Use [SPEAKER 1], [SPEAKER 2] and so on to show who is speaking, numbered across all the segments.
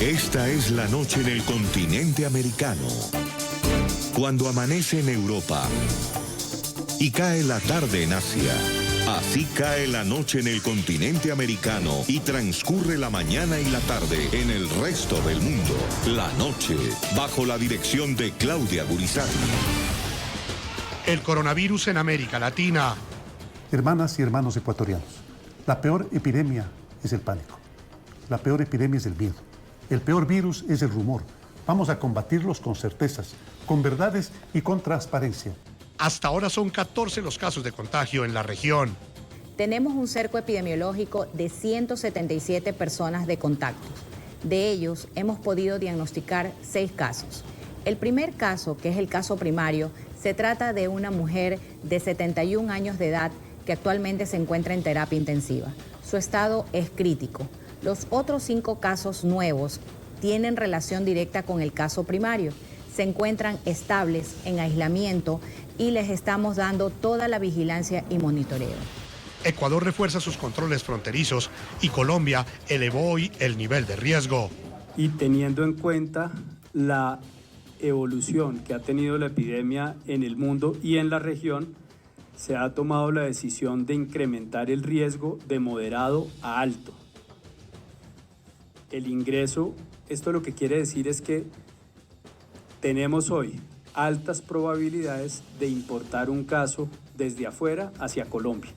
[SPEAKER 1] Esta es la noche en el continente americano. Cuando amanece en Europa y cae la tarde en Asia. Así cae la noche en el continente americano y transcurre la mañana y la tarde en el resto del mundo. La noche, bajo la dirección de Claudia Gurizati.
[SPEAKER 2] El coronavirus en América Latina.
[SPEAKER 3] Hermanas y hermanos ecuatorianos, la peor epidemia es el pánico. La peor epidemia es el miedo. El peor virus es el rumor. Vamos a combatirlos con certezas, con verdades y con transparencia.
[SPEAKER 2] Hasta ahora son 14 los casos de contagio en la región.
[SPEAKER 4] Tenemos un cerco epidemiológico de 177 personas de contactos. De ellos hemos podido diagnosticar 6 casos. El primer caso, que es el caso primario, se trata de una mujer de 71 años de edad que actualmente se encuentra en terapia intensiva. Su estado es crítico. Los otros 5 casos nuevos tienen relación directa con el caso primario. Se encuentran estables en aislamiento y les estamos dando toda la vigilancia y monitoreo.
[SPEAKER 2] Ecuador refuerza sus controles fronterizos y Colombia elevó hoy el nivel de riesgo.
[SPEAKER 5] Y teniendo en cuenta la evolución que ha tenido la epidemia en el mundo y en la región, se ha tomado la decisión de incrementar el riesgo de moderado a alto. El ingreso, esto lo que quiere decir es que tenemos hoy altas probabilidades de importar un caso desde afuera hacia Colombia.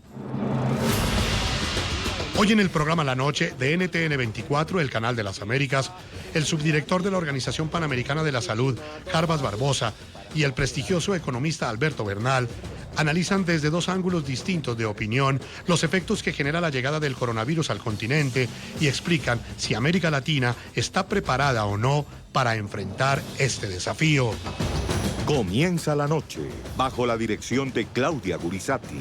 [SPEAKER 2] Hoy en el programa La Noche de NTN 24, el Canal de las Américas, el subdirector de la Organización Panamericana de la Salud, Jarbas Barbosa, y el prestigioso economista Alberto Bernal analizan desde 2 ángulos distintos de opinión los efectos que genera la llegada del coronavirus al continente y explican si América Latina está preparada o no para enfrentar este desafío.
[SPEAKER 1] Comienza la noche, bajo la dirección de Claudia Gurizati.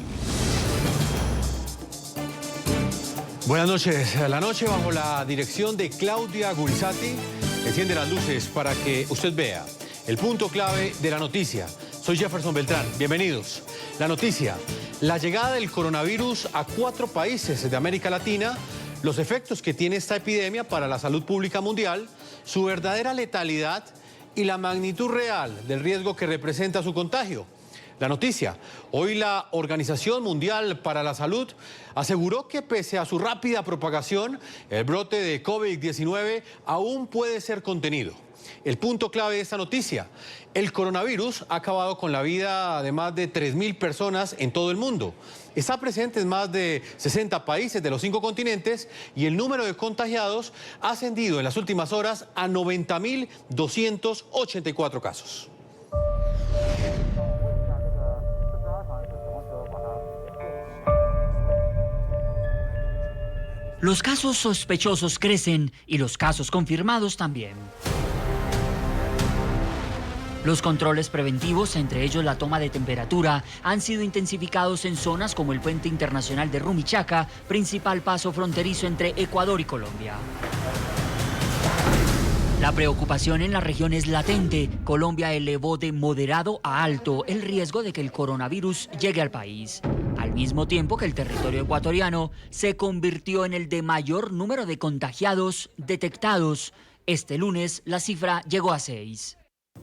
[SPEAKER 6] Buenas noches. La noche bajo la dirección de Claudia Gurizati enciende las luces para que usted vea el punto clave de la noticia. Soy Jefferson Beltrán. Bienvenidos. La noticia: la llegada del coronavirus a 4 países de América Latina, los efectos que tiene esta epidemia para la salud pública mundial, su verdadera letalidad y la magnitud real del riesgo que representa su contagio. La noticia: hoy la Organización Mundial para la Salud aseguró que pese a su rápida propagación, el brote de COVID-19 aún puede ser contenido. El punto clave de esta noticia: el coronavirus ha acabado con la vida de más de 3.000 personas en todo el mundo. Está presente en más de 60 países de los 5 continentes y el número de contagiados ha ascendido en las últimas horas a 90.284 casos.
[SPEAKER 7] Los casos sospechosos crecen y los casos confirmados también. Los controles preventivos, entre ellos la toma de temperatura, han sido intensificados en zonas como el Puente Internacional de Rumichaca, principal paso fronterizo entre Ecuador y Colombia. La preocupación en la región es latente. Colombia elevó de moderado a alto el riesgo de que el coronavirus llegue al país, al mismo tiempo que el territorio ecuatoriano se convirtió en el de mayor número de contagiados detectados. Este lunes la cifra llegó a 6.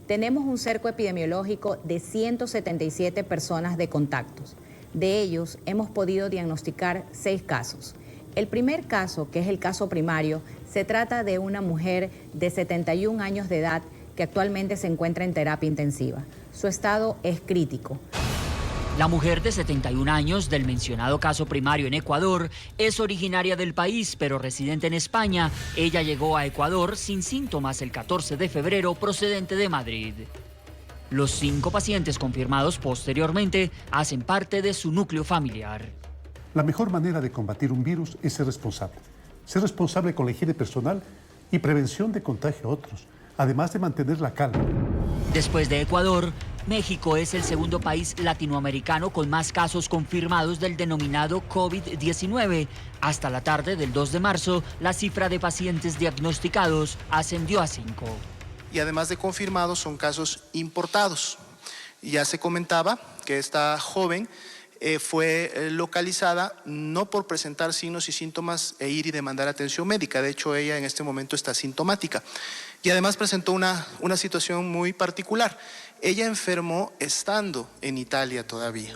[SPEAKER 4] Tenemos un cerco epidemiológico de 177 personas de contactos. De ellos hemos podido diagnosticar 6 casos. El primer caso, que es el caso primario, se trata de una mujer de 71 años de edad que actualmente se encuentra en terapia intensiva. Su estado es crítico.
[SPEAKER 7] La mujer de 71 años del mencionado caso primario en Ecuador es originaria del país, pero residente en España. Ella llegó a Ecuador sin síntomas el 14 de febrero procedente de Madrid. Los 5 pacientes confirmados posteriormente hacen parte de su núcleo familiar.
[SPEAKER 3] La mejor manera de combatir un virus es ser responsable. Ser responsable con la higiene personal y prevención de contagio a otros, además de mantener la calma.
[SPEAKER 7] Después de Ecuador, México es el segundo país latinoamericano con más casos confirmados del denominado COVID-19. Hasta la tarde del 2 de marzo, la cifra de pacientes diagnosticados ascendió a 5.
[SPEAKER 8] Y además de confirmados, son casos importados. Ya se comentaba que esta joven fue localizada no por presentar signos y síntomas e ir y demandar atención médica. De hecho, ella en este momento está sintomática. Y además presentó una situación muy particular. Ella enfermó estando en Italia todavía.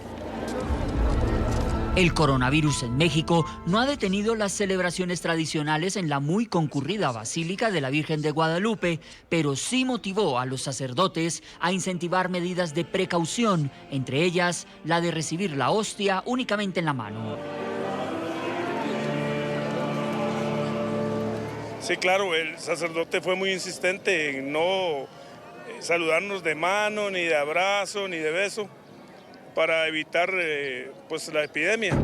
[SPEAKER 7] El coronavirus en México no ha detenido las celebraciones tradicionales en la muy concurrida Basílica de la Virgen de Guadalupe, pero sí motivó a los sacerdotes a incentivar medidas de precaución, entre ellas la de recibir la hostia únicamente en la mano.
[SPEAKER 9] Sí, claro, el sacerdote fue muy insistente en no saludarnos de mano, ni de abrazo, ni de beso, para evitar pues la epidemia.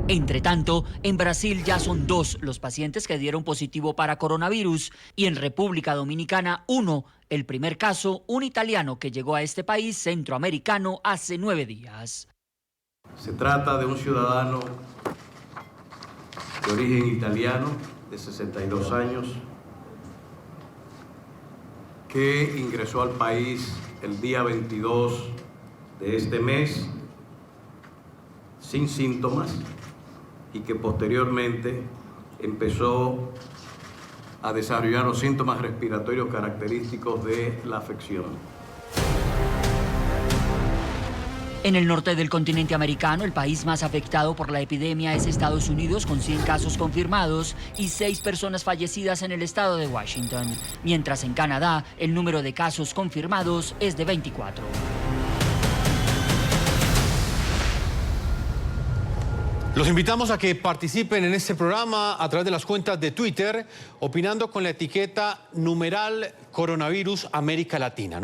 [SPEAKER 7] Entre tanto, en Brasil ya son 2 los pacientes que dieron positivo para coronavirus y en República Dominicana 1, el primer caso, un italiano que llegó a este país centroamericano hace 9 días.
[SPEAKER 10] Se trata de un ciudadano de origen italiano de 62 años que ingresó al país el día 22 de este mes sin síntomas y que posteriormente empezó a desarrollar los síntomas respiratorios característicos de la afección.
[SPEAKER 7] En el norte del continente americano, el país más afectado por la epidemia es Estados Unidos, con 100 casos confirmados y 6 personas fallecidas en el estado de Washington. Mientras en Canadá, el número de casos confirmados es de 24.
[SPEAKER 6] Los invitamos a que participen en este programa a través de las cuentas de Twitter, opinando con la etiqueta #Coronavirus América Latina.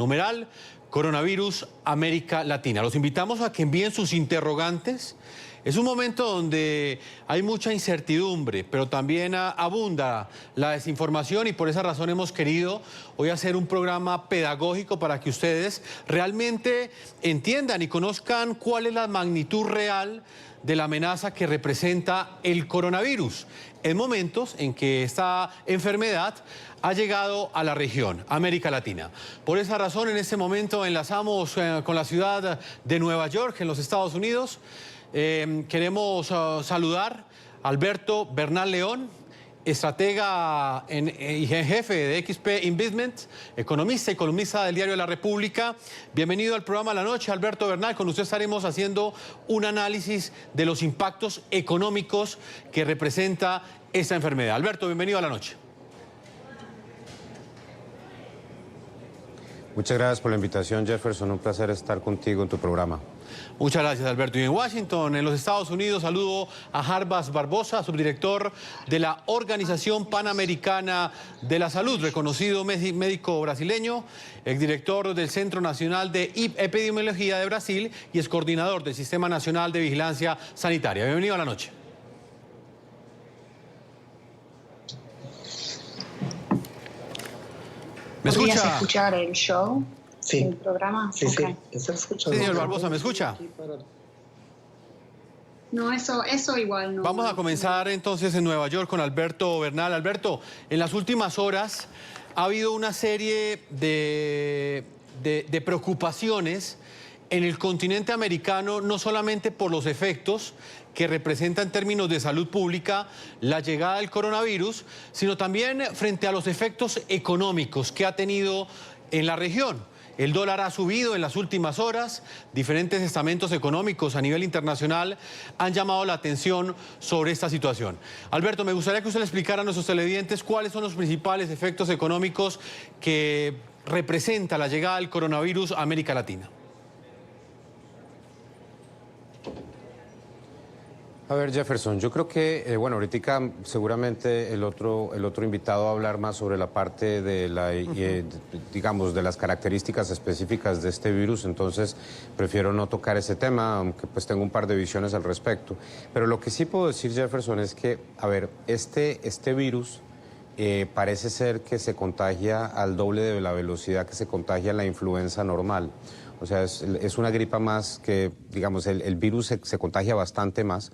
[SPEAKER 6] Coronavirus América Latina. Los invitamos a que envíen sus interrogantes. Es un momento donde hay mucha incertidumbre, pero también abunda la desinformación y por esa razón hemos querido hoy hacer un programa pedagógico para que ustedes realmente entiendan y conozcan cuál es la magnitud real de la amenaza que representa el coronavirus en momentos en que esta enfermedad ha llegado a la región, América Latina. Por esa razón, en este momento enlazamos con la ciudad de Nueva York, en los Estados Unidos. Queremos saludar a Alberto Bernal León, estratega y jefe de XP Investment, economista y columnista del Diario de la República. Bienvenido al programa La Noche, Alberto Bernal. Con usted estaremos haciendo un análisis de los impactos económicos que representa esta enfermedad. Alberto, bienvenido a La Noche.
[SPEAKER 11] Muchas gracias por la invitación, Jefferson. Un placer estar contigo en tu programa.
[SPEAKER 6] Muchas gracias, Alberto. Y en Washington, en los Estados Unidos, saludo a Jarbas Barbosa, subdirector de la Organización Panamericana de la Salud, reconocido médico brasileño, exdirector del Centro Nacional de Epidemiología de Brasil y es coordinador del Sistema Nacional de Vigilancia Sanitaria. Bienvenido a La Noche. ¿Me escucha?
[SPEAKER 12] ¿Podrías escuchar el show?
[SPEAKER 13] Sí.
[SPEAKER 12] ¿El programa?
[SPEAKER 13] Sí,
[SPEAKER 12] okay.
[SPEAKER 13] sí. ¿Está escuchando?
[SPEAKER 6] Sí, señor Barbosa, ¿me escucha?
[SPEAKER 12] No, eso igual no.
[SPEAKER 6] Vamos a comenzar entonces en Nueva York con Alberto Bernal. Alberto, en las últimas horas ha habido una serie de preocupaciones en el continente americano, no solamente por los efectos que representa en términos de salud pública la llegada del coronavirus, sino también frente a los efectos económicos que ha tenido en la región. El dólar ha subido en las últimas horas, diferentes estamentos económicos a nivel internacional han llamado la atención sobre esta situación. Alberto, me gustaría que usted le explicara a nuestros televidentes cuáles son los principales efectos económicos que representa la llegada del coronavirus a América Latina.
[SPEAKER 11] A ver, Jefferson, yo creo que, bueno, ahorita seguramente el otro invitado va a hablar más sobre la parte de digamos, de las características específicas de este virus, entonces prefiero no tocar ese tema, aunque pues tengo un par de visiones al respecto. Pero lo que sí puedo decir, Jefferson, es que, a ver, este virus parece ser que se contagia al doble de la velocidad que se contagia la influenza normal. O sea, es una gripa más que, digamos, el virus se contagia bastante más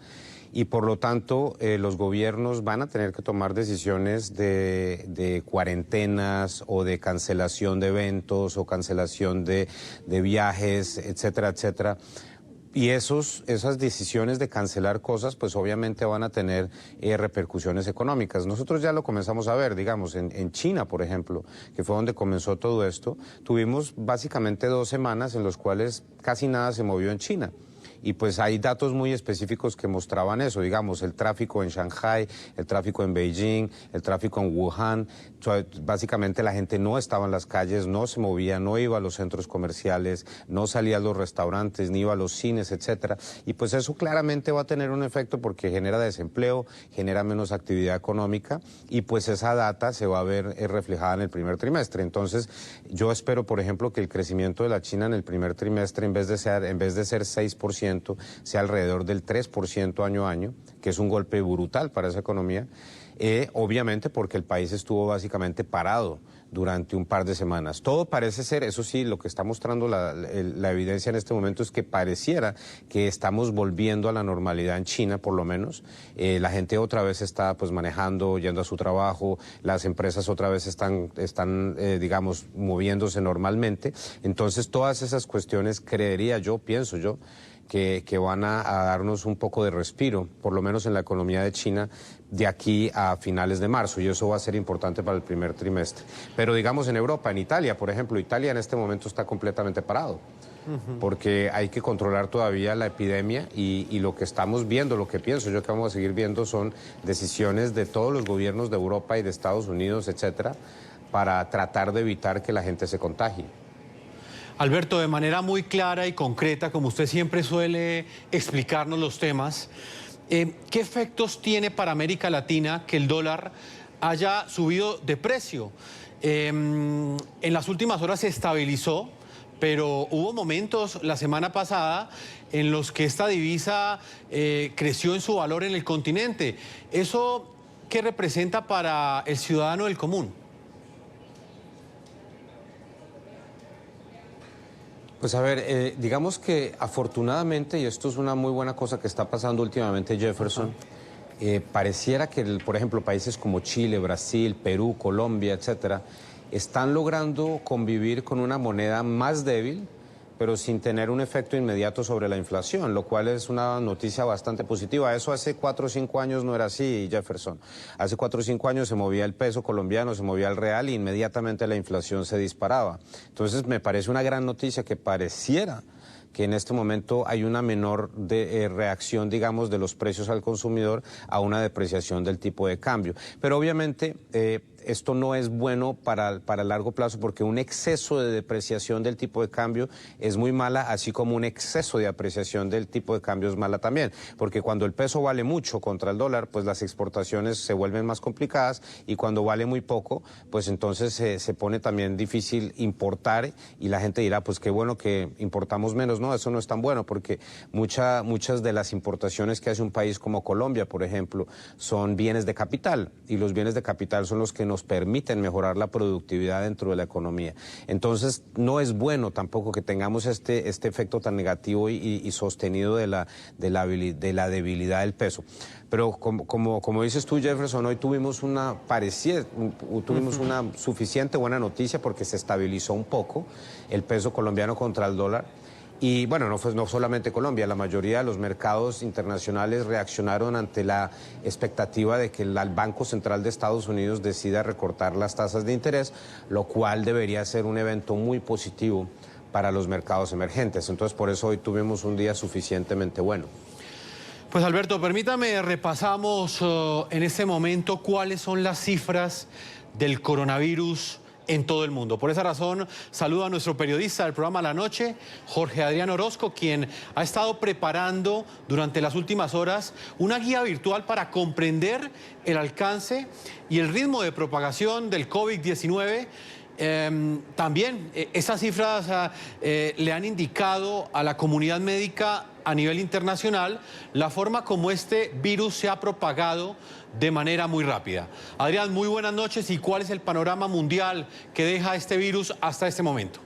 [SPEAKER 11] y por lo tanto los gobiernos van a tener que tomar decisiones de cuarentenas o de cancelación de eventos o cancelación de viajes, etcétera, etcétera, Y esas decisiones de cancelar cosas, pues obviamente van a tener repercusiones económicas. Nosotros ya lo comenzamos a ver, digamos, en China, por ejemplo, que fue donde comenzó todo esto. Tuvimos básicamente 2 semanas en las cuales casi nada se movió en China. Y pues hay datos muy específicos que mostraban eso, digamos, el tráfico en Shanghai, el tráfico en Beijing, el tráfico en Wuhan. Básicamente la gente no estaba en las calles, no se movía, no iba a los centros comerciales, no salía a los restaurantes, ni iba a los cines, etcétera. Y pues eso claramente va a tener un efecto porque genera desempleo, genera menos actividad económica y pues esa data se va a ver reflejada en el primer trimestre. Entonces yo espero, por ejemplo, que el crecimiento de la China en el primer trimestre, en vez de ser 6%, sea alrededor del 3% año a año, que es un golpe brutal para esa economía, obviamente porque el país estuvo básicamente parado durante un par de semanas. Todo parece ser, eso sí, lo que está mostrando la evidencia en este momento es que pareciera que estamos volviendo a la normalidad en China, por lo menos. La gente otra vez está pues manejando, yendo a su trabajo, las empresas otra vez están digamos, moviéndose normalmente. Entonces todas esas cuestiones, pienso yo, que van a darnos un poco de respiro, por lo menos en la economía de China, de aquí a finales de marzo, y eso va a ser importante para el primer trimestre. Pero digamos en Europa, en Italia, por ejemplo, Italia en este momento está completamente parado, porque hay que controlar todavía la epidemia y lo que estamos viendo, lo que pienso yo que vamos a seguir viendo son decisiones de todos los gobiernos de Europa y de Estados Unidos, etcétera, para tratar de evitar que la gente se contagie.
[SPEAKER 6] Alberto, de manera muy clara y concreta, como usted siempre suele explicarnos los temas, ¿qué efectos tiene para América Latina que el dólar haya subido de precio? En las últimas horas se estabilizó, pero hubo momentos la semana pasada en los que esta divisa creció en su valor en el continente. ¿Eso qué representa para el ciudadano del común?
[SPEAKER 11] Pues a ver, digamos que afortunadamente, y esto es una muy buena cosa que está pasando últimamente, Jefferson, pareciera que, por ejemplo, países como Chile, Brasil, Perú, Colombia, etcétera, están logrando convivir con una moneda más débil, pero sin tener un efecto inmediato sobre la inflación, lo cual es una noticia bastante positiva. Eso hace 4 o 5 años no era así, Jefferson. Hace 4 o 5 años se movía el peso colombiano, se movía el real y inmediatamente la inflación se disparaba. Entonces me parece una gran noticia que pareciera que en este momento hay una menor reacción, digamos, de los precios al consumidor a una depreciación del tipo de cambio. Pero obviamente esto no es bueno para largo plazo porque un exceso de depreciación del tipo de cambio es muy mala, así como un exceso de apreciación del tipo de cambio es mala también. Porque cuando el peso vale mucho contra el dólar, pues las exportaciones se vuelven más complicadas y cuando vale muy poco, pues entonces se pone también difícil importar y la gente dirá, pues qué bueno que importamos menos. No, eso no es tan bueno porque muchas de las importaciones que hace un país como Colombia, por ejemplo, son bienes de capital y los bienes de capital son los que nos permiten mejorar la productividad dentro de la economía. Entonces, no es bueno tampoco que tengamos este efecto tan negativo y sostenido de la debilidad del peso. Pero como dices tú, Jefferson, hoy tuvimos una suficiente buena noticia porque se estabilizó un poco el peso colombiano contra el dólar. Y bueno, no solamente Colombia, la mayoría de los mercados internacionales reaccionaron ante la expectativa de que el Banco Central de Estados Unidos decida recortar las tasas de interés, lo cual debería ser un evento muy positivo para los mercados emergentes. Entonces, por eso hoy tuvimos un día suficientemente bueno.
[SPEAKER 6] Pues Alberto, permítame, repasamos en este momento cuáles son las cifras del coronavirus en todo el mundo. Por esa razón, saludo a nuestro periodista del programa La Noche, Jorge Adrián Orozco, quien ha estado preparando durante las últimas horas una guía virtual para comprender el alcance y el ritmo de propagación del COVID-19. También esas cifras le han indicado a la comunidad médica a nivel internacional la forma como este virus se ha propagado de manera muy rápida. Adrián, muy buenas noches. ¿Y cuál es el panorama mundial que deja este virus hasta este momento?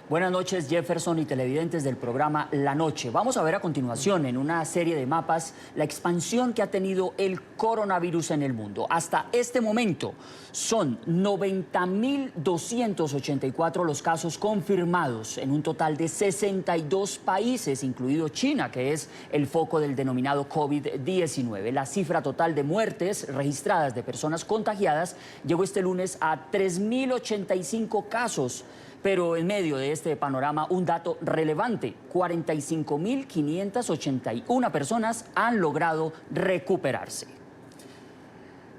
[SPEAKER 7] Buenas noches, Jefferson y televidentes del programa La Noche. Vamos a ver a continuación en una serie de mapas la expansión que ha tenido el coronavirus en el mundo. Hasta este momento son 90.284 los casos confirmados en un total de 62 países, incluido China, que es el foco del denominado COVID-19. La cifra total de muertes registradas de personas contagiadas llegó este lunes a 3.085 casos. Pero en medio de este panorama, un dato relevante: 45.581 personas han logrado recuperarse.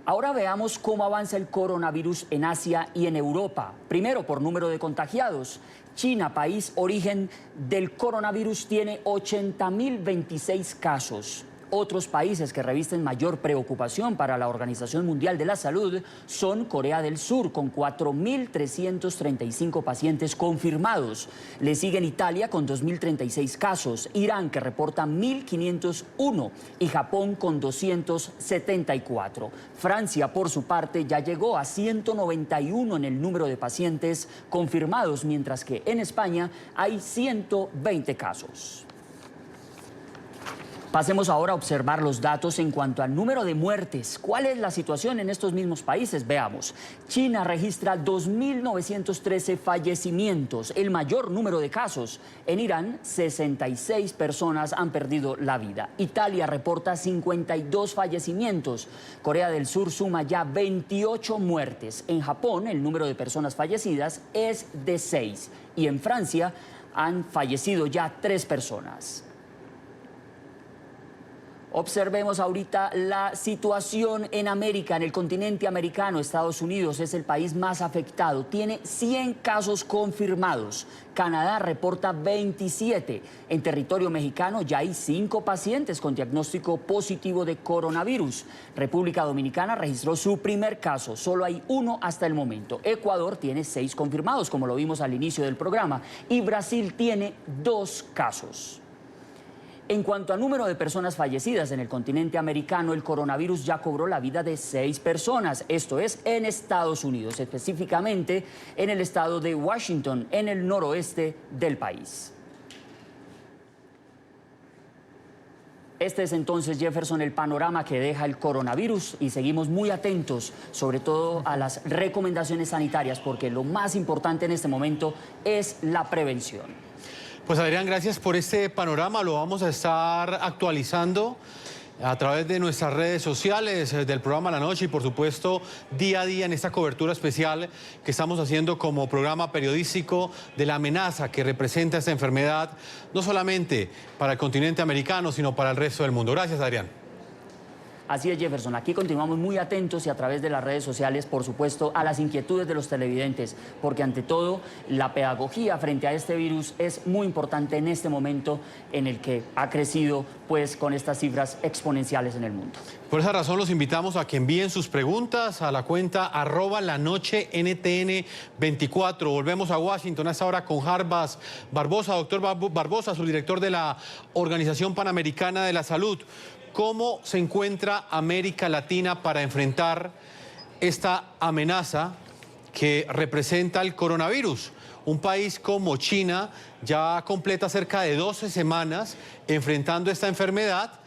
[SPEAKER 7] Ahora veamos cómo avanza el coronavirus en Asia y en Europa. Primero, por número de contagiados. China, país origen del coronavirus, tiene 80.026 casos. Otros países que revisten mayor preocupación para la Organización Mundial de la Salud son Corea del Sur, con 4.335 pacientes confirmados. Le siguen Italia con 2.036 casos, Irán, que reporta 1.501, y Japón con 274. Francia, por su parte, ya llegó a 191 en el número de pacientes confirmados, mientras que en España hay 120 casos. Pasemos ahora a observar los datos en cuanto al número de muertes. ¿Cuál es la situación en estos mismos países? Veamos. China registra 2.913 fallecimientos, el mayor número de casos. En Irán, 66 personas han perdido la vida. Italia reporta 52 fallecimientos. Corea del Sur suma ya 28 muertes. En Japón, el número de personas fallecidas es de 6. Y en Francia han fallecido ya 3 personas. Observemos ahorita la situación en América, en el continente americano. Estados Unidos es el país más afectado, tiene 100 casos confirmados. Canadá reporta 27. En territorio mexicano ya hay 5 pacientes con diagnóstico positivo de coronavirus. República Dominicana registró su primer caso, solo hay 1 hasta el momento. Ecuador tiene 6 confirmados, como lo vimos al inicio del programa, y Brasil tiene 2 casos. En cuanto a número de personas fallecidas en el continente americano, el coronavirus ya cobró la vida de 6 personas. Esto es en Estados Unidos, específicamente en el estado de Washington, en el noroeste del país. Este es entonces, Jefferson, el panorama que deja el coronavirus, y seguimos muy atentos, sobre todo a las recomendaciones sanitarias, porque lo más importante en este momento es la prevención.
[SPEAKER 6] Pues Adrián, gracias por este panorama. Lo vamos a estar actualizando a través de nuestras redes sociales, del programa La Noche, y por supuesto día a día en esta cobertura especial que estamos haciendo como programa periodístico de la amenaza que representa esta enfermedad, no solamente para el continente americano, sino para el resto del mundo. Gracias, Adrián.
[SPEAKER 7] Así es, Jefferson. Aquí continuamos muy atentos y a través de las redes sociales, por supuesto, a las inquietudes de los televidentes, porque ante todo la pedagogía frente a este virus es muy importante en este momento en el que ha crecido, pues, con estas cifras exponenciales en el mundo.
[SPEAKER 6] Por esa razón los invitamos a que envíen sus preguntas a la cuenta @lanochenTN24. Volvemos a Washington a esta hora con Jarbas Barbosa. Doctor Barbosa, su director de la Organización Panamericana de la Salud. ¿Cómo se encuentra América Latina para enfrentar esta amenaza que representa el coronavirus? Un país como China ya completa cerca de 12 semanas enfrentando esta enfermedad.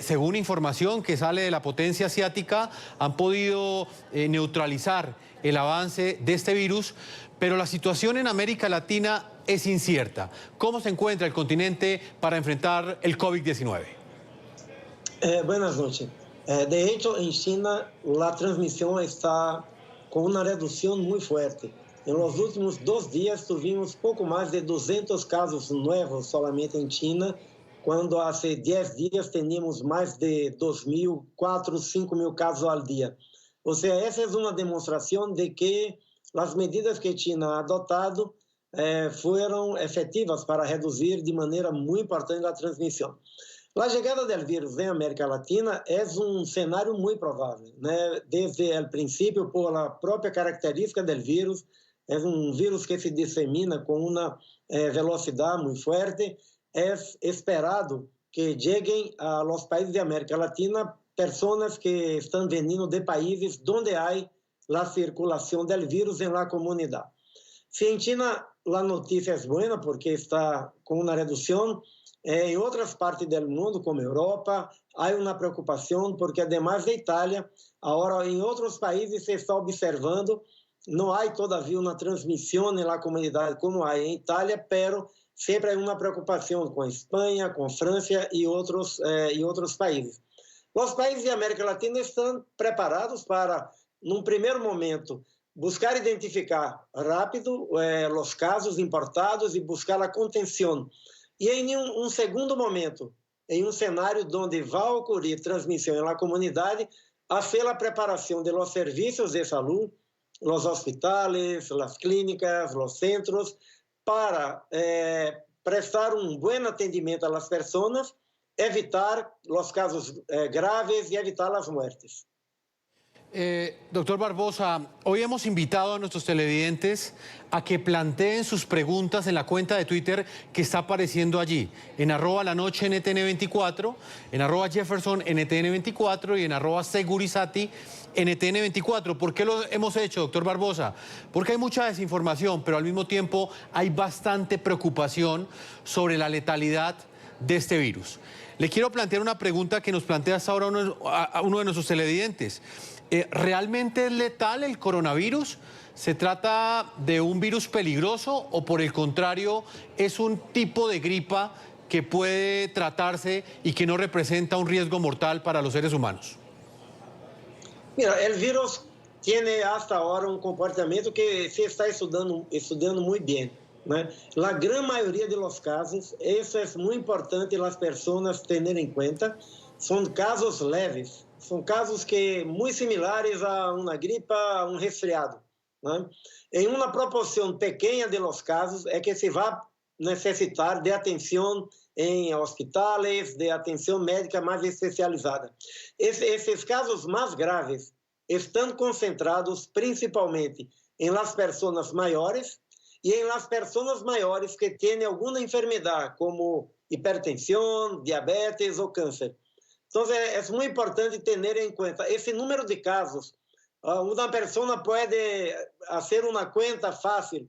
[SPEAKER 6] Según información que sale de la potencia asiática, han podido neutralizar el avance de este virus, pero la situación en América Latina es incierta. ¿Cómo se encuentra el continente para enfrentar el COVID-19?
[SPEAKER 13] Buenas noches. De hecho, en China la transmisión está con una reducción muy fuerte. En los últimos 2 días tuvimos poco más de 200 casos nuevos solamente en China, cuando hace 10 días teníamos más de 2.000, 4.000, 5.000 casos al día. O sea, esa es una demostración de que las medidas que China ha adoptado fueron efectivas para reducir de manera muy importante la transmisión. La llegada del virus en América Latina es un escenario muy probable, ¿no? Desde el principio, por la propia característica del virus, es un virus que se disemina con una velocidad muy fuerte. Es esperado que lleguen a los países de América Latina personas que están veniendo de países donde hay la circulación del virus en la comunidad. Si en China la noticia es buena porque está con una reducción, en otras partes del mundo, como Europa, hay una preocupación porque además de Italia, ahora en otros países se está observando, no hay todavía una transmisión en la comunidad como hay en Italia, pero siempre hay una preocupación con España, con Francia y otros países. Los países de América Latina están preparados para, en un primer momento, buscar identificar rápido los casos importados y buscar la contención. Y en un segundo momento, en un escenario donde va a ocurrir transmisión en la comunidad, hacer la preparación de los servicios de salud, los hospitales, las clínicas, los centros, para prestar un buen atendimiento a las personas, evitar los casos graves y evitar las muertes.
[SPEAKER 6] Doctor Barbosa, hoy hemos invitado a nuestros televidentes a que planteen sus preguntas en la cuenta de Twitter que está apareciendo allí, en @lanoche_NTN24, en @JeffersonNTN24 y en @Segurizati_NTN24. ¿Por qué lo hemos hecho, doctor Barbosa? Porque hay mucha desinformación, pero al mismo tiempo hay bastante preocupación sobre la letalidad de este virus. Le quiero plantear una pregunta que nos plantea hasta ahora uno de nuestros televidentes. ¿Realmente es letal el coronavirus? ¿Se trata de un virus peligroso o por el contrario es un tipo de gripa que puede tratarse y que no representa un riesgo mortal para los seres humanos?
[SPEAKER 13] Mira, el virus tiene hasta ahora un comportamiento que se está estudiando muy bien, ¿no? La gran mayoría de los casos, eso es muy importante las personas tener en cuenta, son casos leves. São casos que muito similares a uma gripa, a um resfriado, né? Em uma proporção pequena de los casos é que se vai necessitar de atenção em hospitais, de atenção médica mais especializada. Esses casos mais graves estão concentrados principalmente em las pessoas maiores e em las pessoas maiores que têm alguma enfermidade, como hipertensão, diabetes ou câncer. Então, é muito importante ter em conta esse número de casos. Uma pessoa pode fazer uma conta fácil.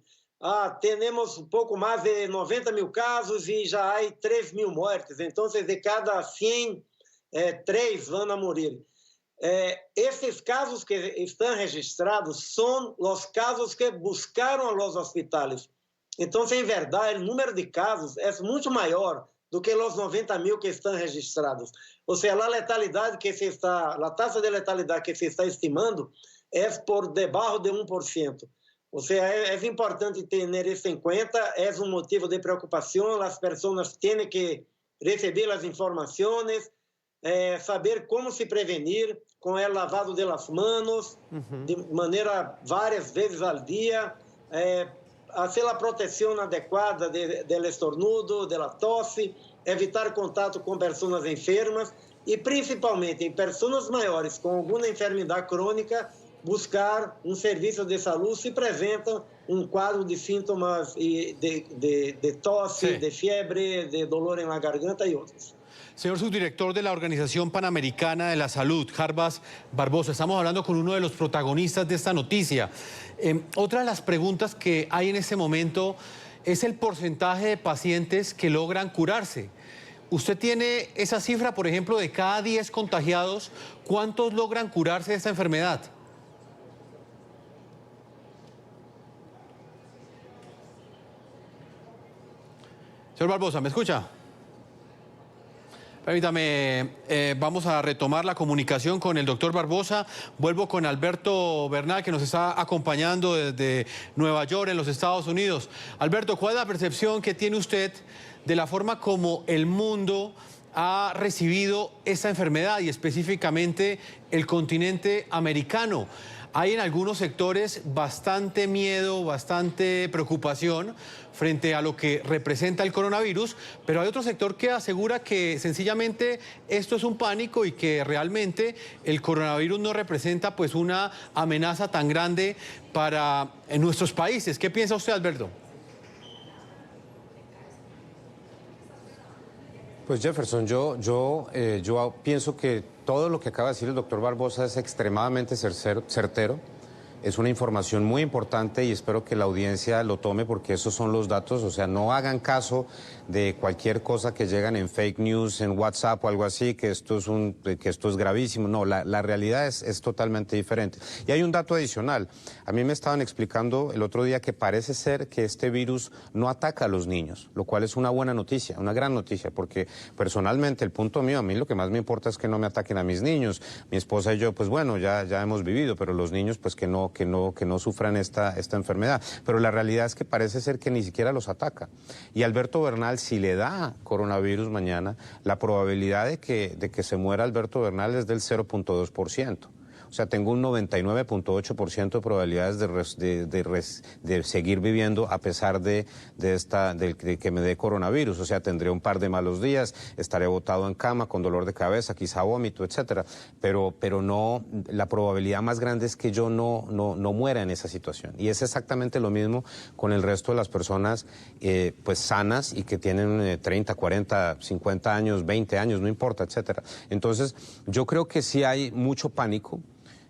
[SPEAKER 13] Temos um pouco mais de 90 mil casos e já há 3 mil mortes. Então, de cada 100, 3 vão morrer. Esses casos que estão registrados são os casos que buscaram os hospitais. Então, em verdade, o número de casos é muito maior do que os 90 mil que estão registrados. Ou seja, a taxa de letalidade que se está estimando é por debaixo de 1%. Ou seja, é importante ter isso em conta, é um motivo de preocupação, as pessoas têm que receber as informações, saber como se prevenir com o lavado de las manos, de maneira várias vezes ao dia, fazer a proteção adequada do estornudo, da tosse, evitar contato com pessoas enfermas e, principalmente, em pessoas maiores com alguma enfermidade crônica, buscar um serviço de saúde se apresenta um quadro de sintomas de tosse,
[SPEAKER 6] sí,
[SPEAKER 13] de fiebre, de dolor en la garganta y otros.
[SPEAKER 6] Señor subdirector de la Organización Panamericana de la Salud, Jarbas Barbosa, estamos hablando con uno de los protagonistas de esta noticia. Otra de las preguntas que hay en este momento es el porcentaje de pacientes que logran curarse. ¿Usted tiene esa cifra, por ejemplo, de cada 10 contagiados, cuántos logran curarse de esta enfermedad? Señor Barbosa, ¿me escucha? Permítame, vamos a retomar la comunicación con el doctor Barbosa. Vuelvo con Alberto Bernal, que nos está acompañando desde Nueva York, en los Estados Unidos. Alberto, ¿cuál es la percepción que tiene usted de la forma como el mundo ha recibido esta enfermedad y específicamente el continente americano? Hay en algunos sectores bastante miedo, bastante preocupación frente a lo que representa el coronavirus, pero hay otro sector que asegura que sencillamente esto es un pánico y que realmente el coronavirus no representa pues una amenaza tan grande para nuestros países. ¿Qué piensa usted, Alberto?
[SPEAKER 11] Pues Jefferson, yo pienso que todo lo que acaba de decir el doctor Barbosa es extremadamente certero. Es una información muy importante y espero que la audiencia lo tome porque esos son los datos. O sea, no hagan caso de cualquier cosa que llegan en fake news, en WhatsApp o algo así, que esto es gravísimo. No, la realidad es totalmente diferente. Y hay un dato adicional. A mí me estaban explicando el otro día que parece ser que este virus no ataca a los niños, lo cual es una buena noticia, una gran noticia, porque personalmente el punto mío, a mí lo que más me importa es que no me ataquen a mis niños. Mi esposa y yo, pues bueno, ya hemos vivido, pero los niños, pues que no sufran esta enfermedad. Pero la realidad es que parece ser que ni siquiera los ataca. Y Alberto Bernal, si le da coronavirus mañana, la probabilidad de que se muera Alberto Bernal es del 0.2%. O sea, tengo un 99.8% de probabilidades de seguir viviendo a pesar de que me dé coronavirus. O sea, tendré un par de malos días, estaré botado en cama con dolor de cabeza, quizá vómito, etcétera. Pero no, la probabilidad más grande es que yo no muera en esa situación. Y es exactamente lo mismo con el resto de las personas pues sanas y que tienen 30, 40, 50 años, 20 años, no importa, etcétera. Entonces, yo creo que sí hay mucho pánico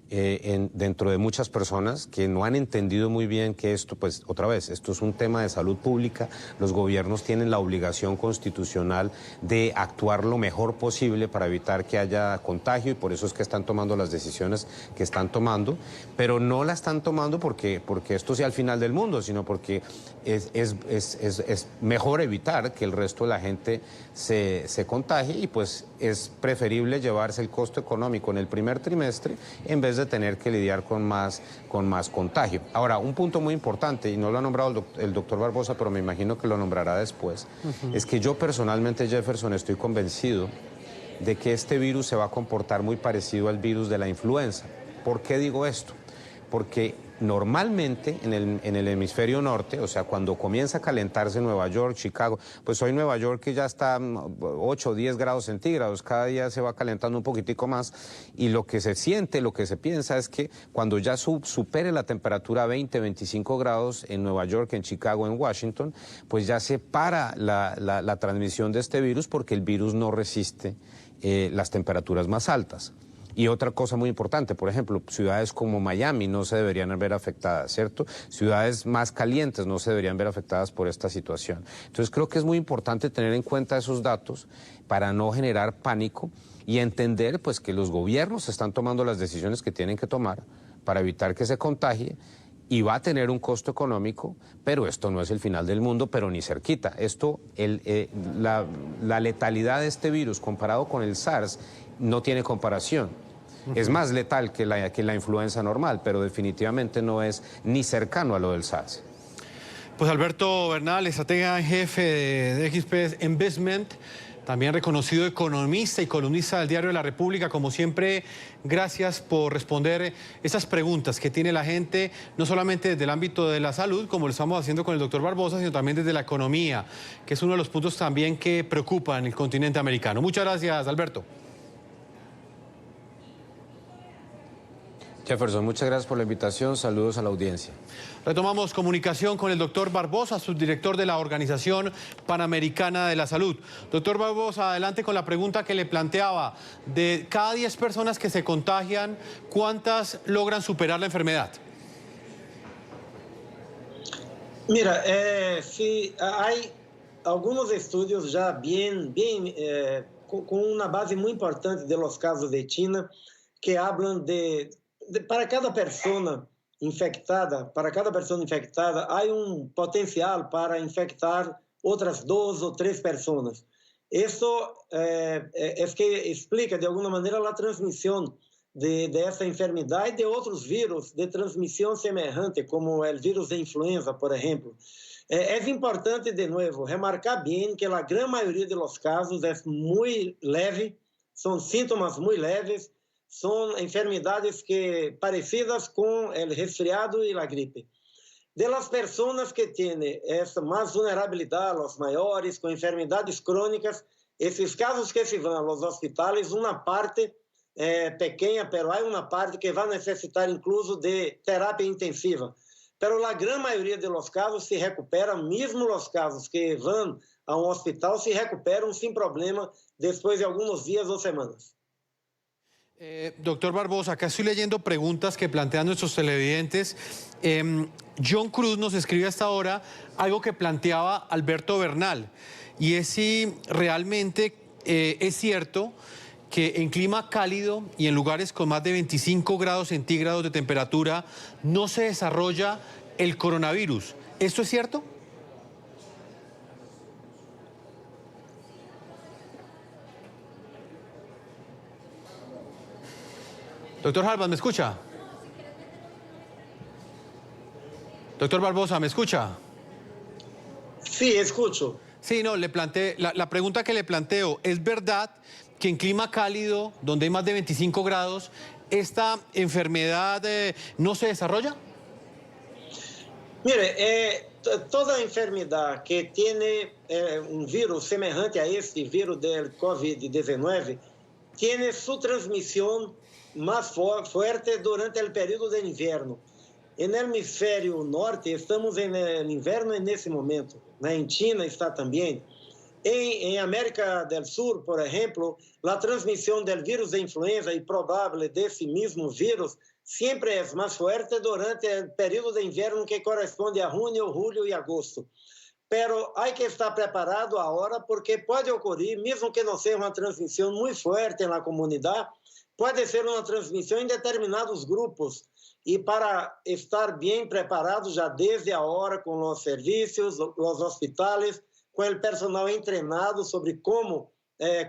[SPEAKER 11] dentro de muchas personas que no han entendido muy bien que esto, pues otra vez, esto es un tema de salud pública. Los gobiernos tienen la obligación constitucional de actuar lo mejor posible para evitar que haya contagio y por eso es que están tomando las decisiones que están tomando, pero no la están tomando porque esto sea el final del mundo, sino porque es mejor evitar que el resto de la gente se contagie y pues es preferible llevarse el costo económico en el primer trimestre en vez de tener que lidiar con más contagio. Ahora, un punto muy importante, y no lo ha nombrado el doctor Barbosa, pero me imagino que lo nombrará después, es que yo personalmente, Jefferson, estoy convencido de que este virus se va a comportar muy parecido al virus de la influenza. ¿Por qué digo esto? Porque normalmente en el hemisferio norte, o sea, cuando comienza a calentarse Nueva York, Chicago, pues hoy Nueva York que ya está 8 o 10 grados centígrados, cada día se va calentando un poquitico más y lo que se siente, lo que se piensa es que cuando ya supere la temperatura 20, 25 grados en Nueva York, en Chicago, en Washington, pues ya se para la transmisión de este virus porque el virus no resiste las temperaturas más altas. Y otra cosa muy importante, por ejemplo, ciudades como Miami no se deberían ver afectadas, ¿cierto? Ciudades más calientes no se deberían ver afectadas por esta situación. Entonces creo que es muy importante tener en cuenta esos datos para no generar pánico y entender pues que los gobiernos están tomando las decisiones que tienen que tomar para evitar que se contagie y va a tener un costo económico, pero esto no es el final del mundo, pero ni cerquita. Esto, la letalidad de este virus comparado con el SARS no tiene comparación. Es más letal que la influenza normal, pero definitivamente no es ni cercano a lo del SARS.
[SPEAKER 6] Pues Alberto Bernal, estratega en jefe de XP Investment, también reconocido economista y columnista del Diario de la República. Como siempre, gracias por responder esas preguntas que tiene la gente, no solamente desde el ámbito de la salud, como lo estamos haciendo con el doctor Barbosa, sino también desde la economía, que es uno de los puntos también que preocupan en el continente americano. Muchas gracias, Alberto.
[SPEAKER 11] Jefferson, muchas gracias por la invitación. Saludos a la audiencia.
[SPEAKER 6] Retomamos comunicación con el doctor Barbosa, subdirector de la Organización Panamericana de la Salud. Doctor Barbosa, adelante con la pregunta que le planteaba. De cada 10 personas que se contagian, ¿cuántas logran superar la enfermedad?
[SPEAKER 13] Mira, sí, hay algunos estudios ya con una base muy importante de los casos de China que hablan para cada persona infectada, hay un potencial para infectar otras 2 o 3 personas. Eso es que explica de alguna manera la transmisión de esta enfermedad y de otros virus de transmisión semejante, como el virus de influenza, por ejemplo. Es importante, de nuevo, remarcar bien que la gran mayoría de los casos es muy leve, son síntomas muy leves, son enfermedades parecidas con el resfriado y la gripe. De las personas que tienen esta más vulnerabilidad, los mayores, con enfermedades crónicas, esos casos que se van a los hospitales, una parte pequeña, pero hay una parte que va a necesitar incluso de terapia intensiva. Pero la gran mayoría de los casos se recuperan, mismo los casos que van a un hospital se recuperan sin problema después de algunos días o semanas.
[SPEAKER 6] Doctor Barbosa, acá estoy leyendo preguntas que plantean nuestros televidentes. John Cruz nos escribe hasta ahora algo que planteaba Alberto Bernal, y es si realmente es cierto que en clima cálido y en lugares con más de 25 grados centígrados de temperatura no se desarrolla el coronavirus. ¿Esto es cierto? Doctor Harbas, ¿me escucha? Doctor Barbosa, ¿me escucha?
[SPEAKER 13] Sí, escucho.
[SPEAKER 6] Sí, no, la pregunta que le planteo, ¿es verdad que en clima cálido, donde hay más de 25 grados, esta enfermedad no se desarrolla?
[SPEAKER 13] Mire, toda enfermedad que tiene un virus semejante a este virus del COVID-19 tiene su transmisión más fuerte durante el periodo de invierno. En el hemisferio norte estamos en el invierno en ese momento. En China está también. En América del Sur, por ejemplo, la transmisión del virus de influenza y probable de ese mismo virus siempre es más fuerte durante el periodo de invierno que corresponde a junio, julio y agosto. Pero hay que estar preparado ahora porque puede ocurrir, mesmo que no sea una transmisión muy fuerte en la comunidad, puede ser una transmisión en determinados grupos. Y para estar bien preparados ya desde ahora con los servicios, los hospitales, con el personal entrenado sobre cómo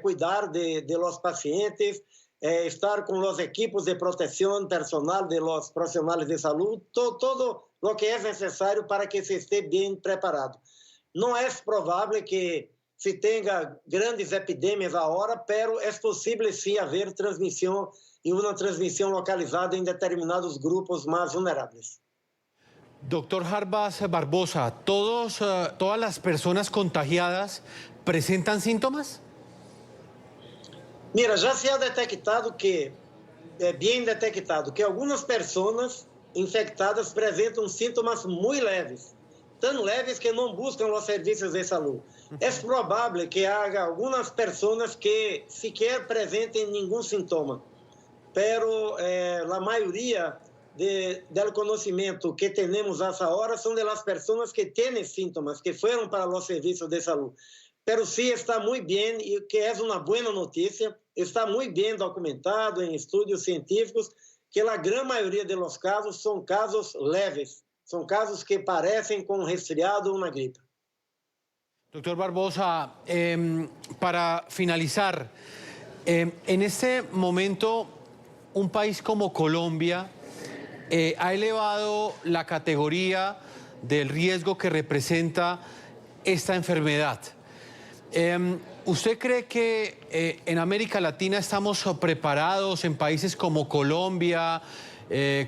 [SPEAKER 13] cuidar de los pacientes, estar con los equipos de protección personal de los profesionales de salud, todo lo que es necesario para que se esté bien preparado. No es probable que se tenga grandes epidemias ahora, pero es posible sí haber transmisión y una transmisión localizada en determinados grupos más vulnerables.
[SPEAKER 6] Doctor Harbas Barbosa, ¿todas las personas contagiadas presentan síntomas?
[SPEAKER 13] Mira, ya se ha detectado que, bien detectado, que algunas personas infectadas presentan síntomas muy leves, tan leves que no buscan los servicios de salud. Es probable que haya algunas personas que sequer presenten ningún síntoma, pero la mayoría del conocimiento que tenemos hasta ahora son de las personas que tienen síntomas, que fueron para los servicios de salud. Pero sí está muy bien, y que es una buena noticia, está muy bien documentado en estudios científicos que la gran mayoría de los casos son casos leves, son casos que parecen con un resfriado o una gripe.
[SPEAKER 6] Doctor Barbosa, para finalizar, en este momento un país como Colombia ha elevado la categoría del riesgo que representa esta enfermedad. ¿Usted cree que en América Latina estamos preparados, en países como Colombia,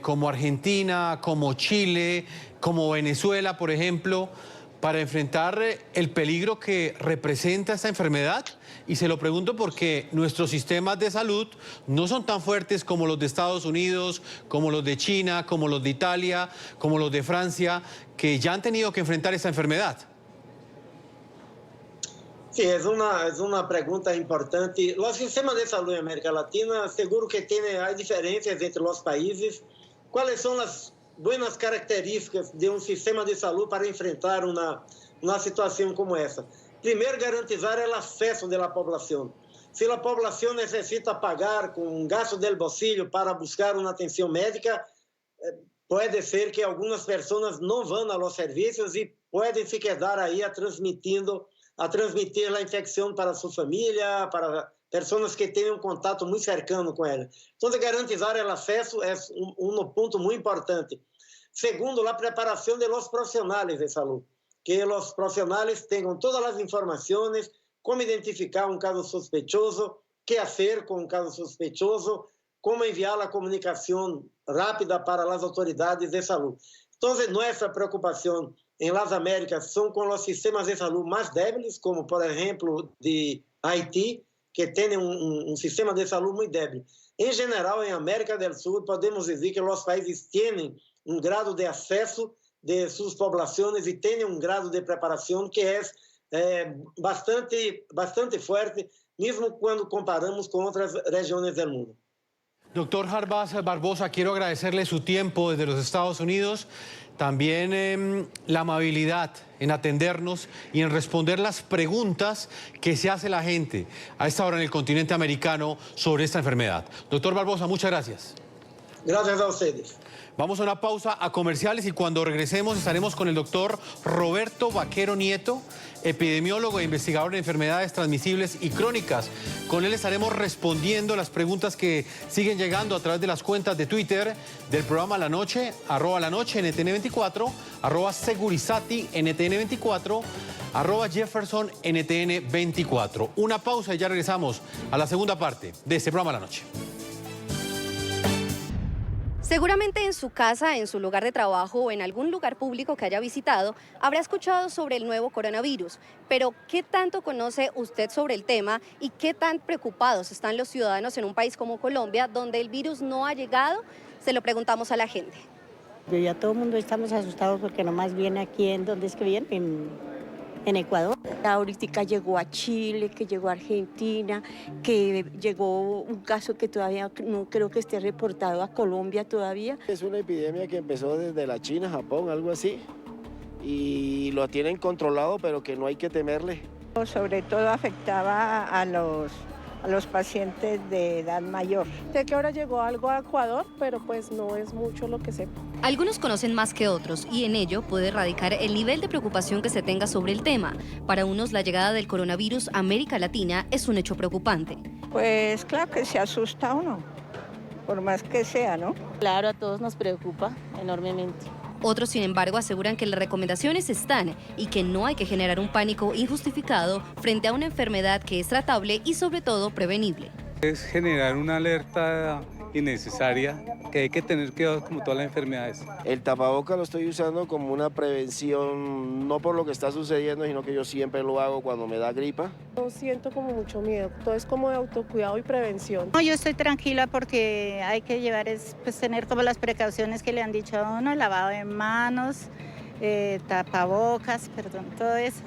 [SPEAKER 6] como Argentina, como Chile, como Venezuela, por ejemplo, para enfrentar el peligro que representa esta enfermedad? Y se lo pregunto porque nuestros sistemas de salud no son tan fuertes como los de Estados Unidos, como los de China, como los de Italia, como los de Francia, que ya han tenido que enfrentar esta enfermedad.
[SPEAKER 13] Sí, es una pregunta importante. Los sistemas de salud en América Latina, seguro que hay diferencias entre los países. ¿Cuáles son las buenas características de un sistema de salud para enfrentar una situación como esa? Primero, garantizar el acceso de la población. Si la población necesita pagar con gasto del bolsillo para buscar una atención médica, puede ser que algunas personas no van a los servicios y pueden se quedar ahí a transmitir la infección para su familia, para personas que tienen un contacto muy cercano con ella. Entonces, garantizar el acceso es un punto muy importante. Segundo, la preparación de los profesionales de salud. Que los profesionales tengan todas las informaciones, cómo identificar un caso sospechoso, qué hacer con un caso sospechoso, cómo enviar la comunicación rápida para las autoridades de salud. Entonces, nuestra preocupación en las Américas son con los sistemas de salud más débiles, como por ejemplo de Haití, que tiene un sistema de salud muy débil. En general, en América del Sur, podemos decir que los países tienen un grado de acceso de sus poblaciones y tienen un grado de preparación que es bastante fuerte, mesmo quando comparamos com outras regiões do mundo.
[SPEAKER 6] Doctor Jarbas Barbosa, quiero agradecerle su tiempo desde los Estados Unidos, también la amabilidad en atendernos y en responder las preguntas que se hace la gente a esta hora en el continente americano sobre esta enfermedad. Doctor Barbosa, muchas gracias.
[SPEAKER 13] Gracias a ustedes.
[SPEAKER 6] Vamos a una pausa a comerciales y cuando regresemos estaremos con el doctor Roberto Vaquero Nieto, epidemiólogo e investigador en enfermedades transmisibles y crónicas. Con él estaremos respondiendo las preguntas que siguen llegando a través de las cuentas de Twitter del programa La Noche, @lanoche NTN24, @Segurizati NTN24, @Jefferson NTN24. Una pausa y ya regresamos a la segunda parte de este programa La Noche.
[SPEAKER 14] Seguramente en su casa, en su lugar de trabajo o en algún lugar público que haya visitado, habrá escuchado sobre el nuevo coronavirus. Pero, ¿qué tanto conoce usted sobre el tema y qué tan preocupados están los ciudadanos en un país como Colombia, donde el virus no ha llegado? Se lo preguntamos a la gente.
[SPEAKER 15] Ya todo el mundo estamos asustados porque nomás viene aquí, ¿en dónde es que viene? En Ecuador. Ahorita llegó a Chile, que llegó a Argentina, que llegó un caso que todavía no creo que esté reportado a Colombia todavía.
[SPEAKER 16] Es una epidemia que empezó desde la China, Japón, algo así, y lo tienen controlado, pero que no hay que temerle.
[SPEAKER 17] Sobre todo afectaba a los pacientes de edad mayor. Sé que ahora llegó algo a Ecuador, pero pues no es mucho lo que sé.
[SPEAKER 14] Algunos conocen más que otros y en ello puede radicar el nivel de preocupación que se tenga sobre el tema. Para unos, la llegada del coronavirus a América Latina es un hecho preocupante.
[SPEAKER 17] Pues claro que se asusta uno, por más que sea, ¿no?
[SPEAKER 15] Claro, a todos nos preocupa enormemente.
[SPEAKER 14] Otros, sin embargo, aseguran que las recomendaciones están y que no hay que generar un pánico injustificado frente a una enfermedad que es tratable y sobre todo prevenible.
[SPEAKER 18] Es generar una alerta innecesaria que hay que tener cuidado como todas las enfermedades.
[SPEAKER 16] El tapaboca lo estoy usando como una prevención, no por lo que está sucediendo, sino que yo siempre lo hago cuando me da gripa.
[SPEAKER 17] No siento como mucho miedo, todo es como de autocuidado y prevención.
[SPEAKER 15] No, yo estoy tranquila porque hay que llevar, tener como las precauciones que le han dicho a uno, lavado de manos, tapabocas, todo eso.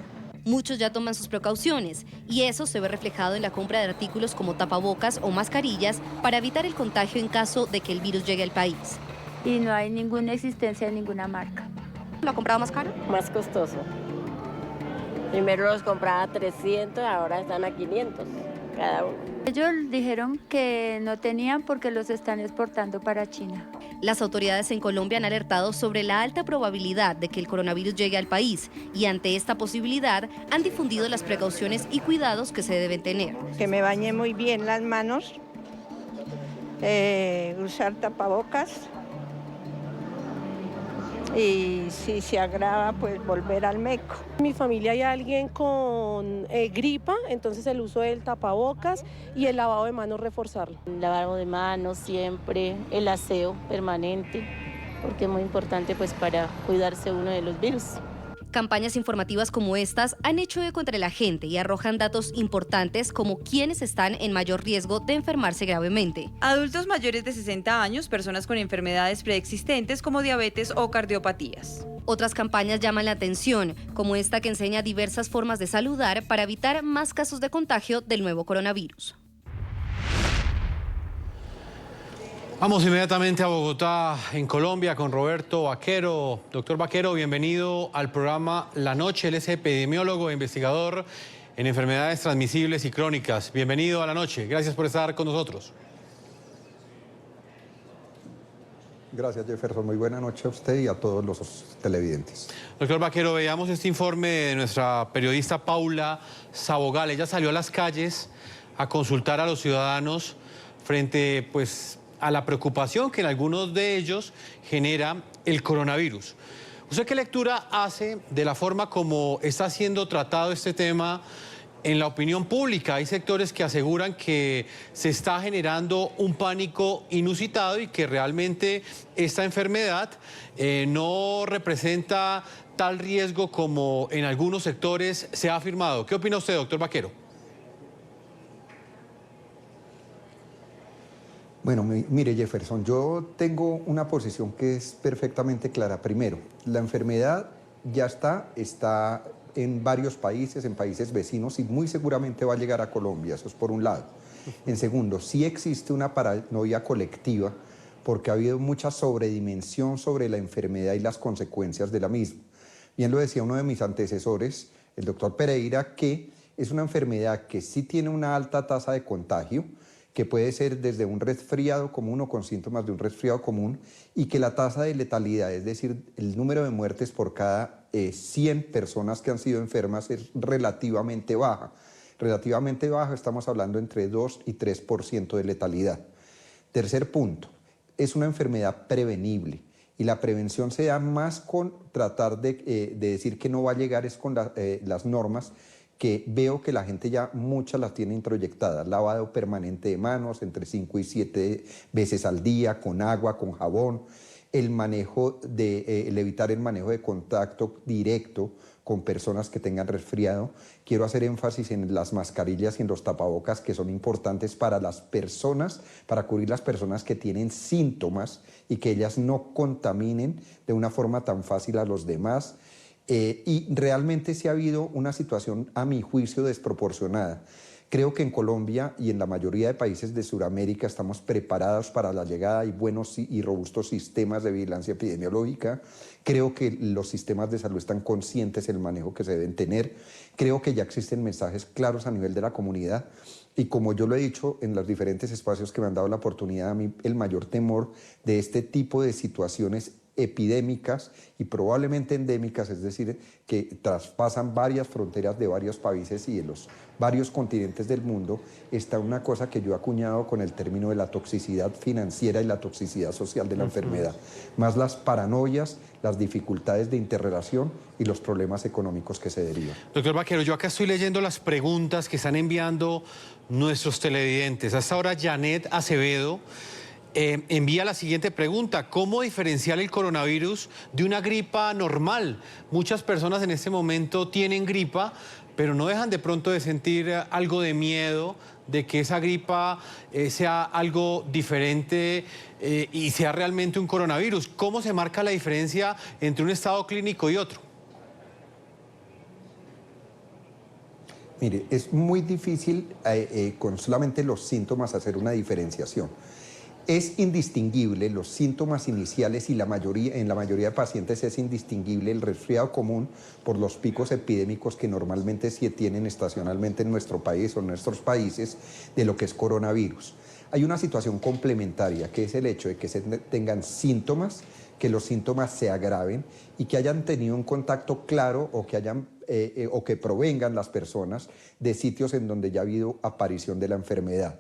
[SPEAKER 14] Muchos ya toman sus precauciones y eso se ve reflejado en la compra de artículos como tapabocas o mascarillas para evitar el contagio en caso de que el virus llegue al país.
[SPEAKER 19] Y no hay ninguna existencia de ninguna marca.
[SPEAKER 14] ¿Lo ha comprado más caro?
[SPEAKER 20] Más costoso. Primero los compraba a 300, ahora están a 500 cada uno.
[SPEAKER 19] Ellos dijeron que no tenían porque los están exportando para China.
[SPEAKER 14] Las autoridades en Colombia han alertado sobre la alta probabilidad de que el coronavirus llegue al país y ante esta posibilidad han difundido las precauciones y cuidados que se deben tener.
[SPEAKER 17] Que me bañe muy bien las manos, usar tapabocas y si se agrava pues volver al médico.
[SPEAKER 21] En mi familia hay alguien con gripa, entonces el uso del tapabocas y el lavado de manos reforzarlo.
[SPEAKER 15] El lavado de manos siempre, el aseo permanente, porque es muy importante pues para cuidarse uno de los virus.
[SPEAKER 14] Campañas informativas como estas han hecho eco entre la gente y arrojan datos importantes como quiénes están en mayor riesgo de enfermarse gravemente.
[SPEAKER 22] Adultos mayores de 60 años, personas con enfermedades preexistentes como diabetes o cardiopatías.
[SPEAKER 14] Otras campañas llaman la atención, como esta que enseña diversas formas de saludar para evitar más casos de contagio del nuevo coronavirus.
[SPEAKER 6] Vamos inmediatamente a Bogotá, en Colombia, con Roberto Vaquero. Doctor Vaquero, bienvenido al programa La Noche. Él es epidemiólogo e investigador en enfermedades transmisibles y crónicas. Bienvenido a La Noche. Gracias por estar con nosotros.
[SPEAKER 23] Gracias, Jefferson. Muy buena noche a usted y a todos los televidentes.
[SPEAKER 6] Doctor Vaquero, veamos este informe de nuestra periodista Paula Sabogal. Ella salió a las calles a consultar a los ciudadanos frente, a la preocupación que en algunos de ellos genera el coronavirus. ¿Usted qué lectura hace de la forma como está siendo tratado este tema en la opinión pública? Hay sectores que aseguran que se está generando un pánico inusitado y que realmente esta enfermedad no representa tal riesgo como en algunos sectores se ha afirmado. ¿Qué opina usted, doctor Vaquero?
[SPEAKER 23] Bueno, mire, Jefferson, yo tengo una posición que es perfectamente clara. Primero, la enfermedad ya está en varios países, en países vecinos, y muy seguramente va a llegar a Colombia, eso es por un lado. En segundo, sí existe una paranoia colectiva porque ha habido mucha sobredimensión sobre la enfermedad y las consecuencias de la misma. Bien lo decía uno de mis antecesores, el doctor Pereira, que es una enfermedad que sí tiene una alta tasa de contagio, que puede ser desde un resfriado común o con síntomas de un resfriado común, y que la tasa de letalidad, es decir, el número de muertes por cada 100 personas que han sido enfermas, es relativamente baja. Relativamente baja, estamos hablando entre 2 y 3% de letalidad. Tercer punto, es una enfermedad prevenible. Y la prevención se da más con tratar de decir que no va a llegar, es con las normas que veo que la gente ya muchas las tiene introyectadas. Lavado permanente de manos entre 5 y 7 veces al día, con agua, con jabón. El evitar el manejo de contacto directo con personas que tengan resfriado. Quiero hacer énfasis en las mascarillas y en los tapabocas, que son importantes para las personas, para cubrir las personas que tienen síntomas y que ellas no contaminen de una forma tan fácil a los demás. Y realmente sí ha habido una situación, a mi juicio, desproporcionada. Creo que en Colombia y en la mayoría de países de Sudamérica estamos preparados para la llegada. Hay buenos y robustos sistemas de vigilancia epidemiológica. Creo que los sistemas de salud están conscientes del manejo que se deben tener. Creo que ya existen mensajes claros a nivel de la comunidad. Y como yo lo he dicho en los diferentes espacios que me han dado la oportunidad, a mí el mayor temor de este tipo de situaciones epidémicas y probablemente endémicas, es decir, que traspasan varias fronteras de varios países y de los varios continentes del mundo, está una cosa que yo he acuñado con el término de la toxicidad financiera y la toxicidad social de la enfermedad, más las paranoias, las dificultades de interrelación y los problemas económicos que se derivan.
[SPEAKER 6] Doctor Vaquero, yo acá estoy leyendo las preguntas que están enviando nuestros televidentes. Hasta ahora Janet Acevedo envía la siguiente pregunta: ¿cómo diferenciar el coronavirus de una gripa normal? Muchas personas en este momento tienen gripa, pero no dejan de pronto de sentir algo de miedo de que esa gripa sea algo diferente y sea realmente un coronavirus. ¿Cómo se marca la diferencia entre un estado clínico y otro?
[SPEAKER 23] Mire, es muy difícil con solamente los síntomas hacer una diferenciación. Es indistinguible los síntomas iniciales y en la mayoría de pacientes es indistinguible el resfriado común por los picos epidémicos que normalmente se tienen estacionalmente en nuestro país o en nuestros países de lo que es coronavirus. Hay una situación complementaria, que es el hecho de que se tengan síntomas, que los síntomas se agraven y que hayan tenido un contacto claro o que provengan las personas de sitios en donde ya ha habido aparición de la enfermedad.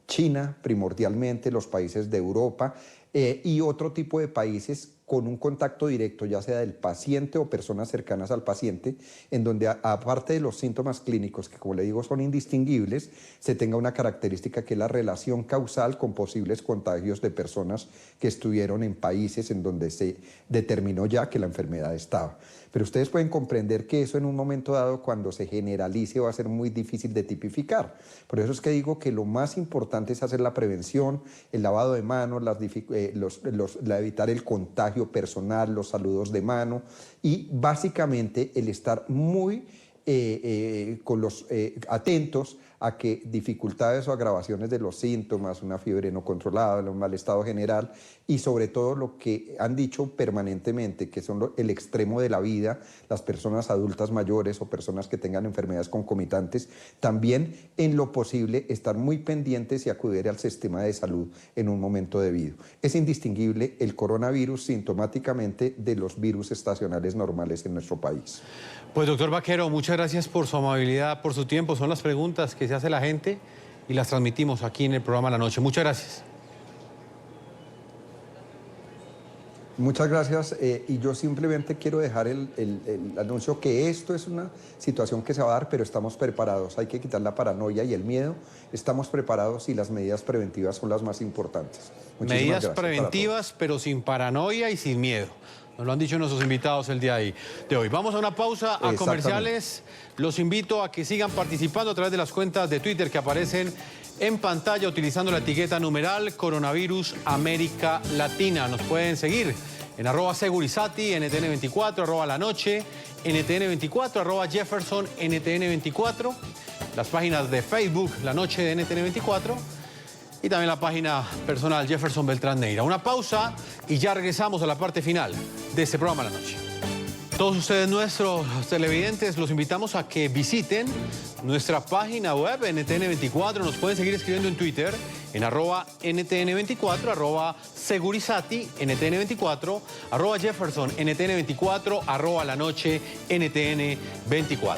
[SPEAKER 23] China, primordialmente, los países de Europa y otro tipo de países con un contacto directo, ya sea del paciente o personas cercanas al paciente, en donde aparte de los síntomas clínicos, que como le digo son indistinguibles, se tenga una característica que es la relación causal con posibles contagios de personas que estuvieron en países en donde se determinó ya que la enfermedad estaba. Pero ustedes pueden comprender que eso en un momento dado, cuando se generalice, va a ser muy difícil de tipificar. Por eso es que digo que lo más importante es hacer la prevención, el lavado de manos, evitar el contagio personal, los saludos de mano y básicamente el estar muy atentos a que dificultades o agravaciones de los síntomas, una fiebre no controlada, un mal estado general y sobre todo lo que han dicho permanentemente, que son el extremo de la vida, las personas adultas mayores o personas que tengan enfermedades concomitantes, también en lo posible estar muy pendientes y acudir al sistema de salud en un momento debido. Es indistinguible el coronavirus sintomáticamente de los virus estacionales normales en nuestro país.
[SPEAKER 6] Pues doctor Vaquero, muchas gracias por su amabilidad, por su tiempo. Son las preguntas que se hace la gente y las transmitimos aquí en el programa La Noche. Muchas gracias.
[SPEAKER 23] Muchas gracias y yo simplemente quiero dejar el anuncio que esto es una situación que se va a dar, pero estamos preparados. Hay que quitar la paranoia y el miedo. Estamos preparados y las medidas preventivas son las más importantes.
[SPEAKER 6] Medidas preventivas, pero sin paranoia y sin miedo. Nos lo han dicho nuestros invitados el día de hoy. Vamos a una pausa a comerciales. Los invito a que sigan participando a través de las cuentas de Twitter que aparecen en pantalla utilizando la etiqueta numeral Coronavirus América Latina. Nos pueden seguir en @Segurizati, NTN24, @La Noche, NTN24, @Jefferson, NTN24. las páginas de Facebook, La Noche de NTN 24, y también la página personal Jefferson Beltrán Neira. Una pausa y ya regresamos a la parte final de este programa La Noche. Todos ustedes, nuestros televidentes, los invitamos a que visiten nuestra página web NTN24. Nos pueden seguir escribiendo en Twitter en @NTN24, @Segurizati NTN24, @Jefferson NTN24, La Noche NTN24.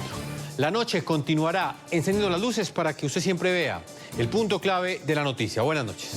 [SPEAKER 6] La Noche continuará encendiendo las luces para que usted siempre vea el punto clave de la noticia. Buenas noches.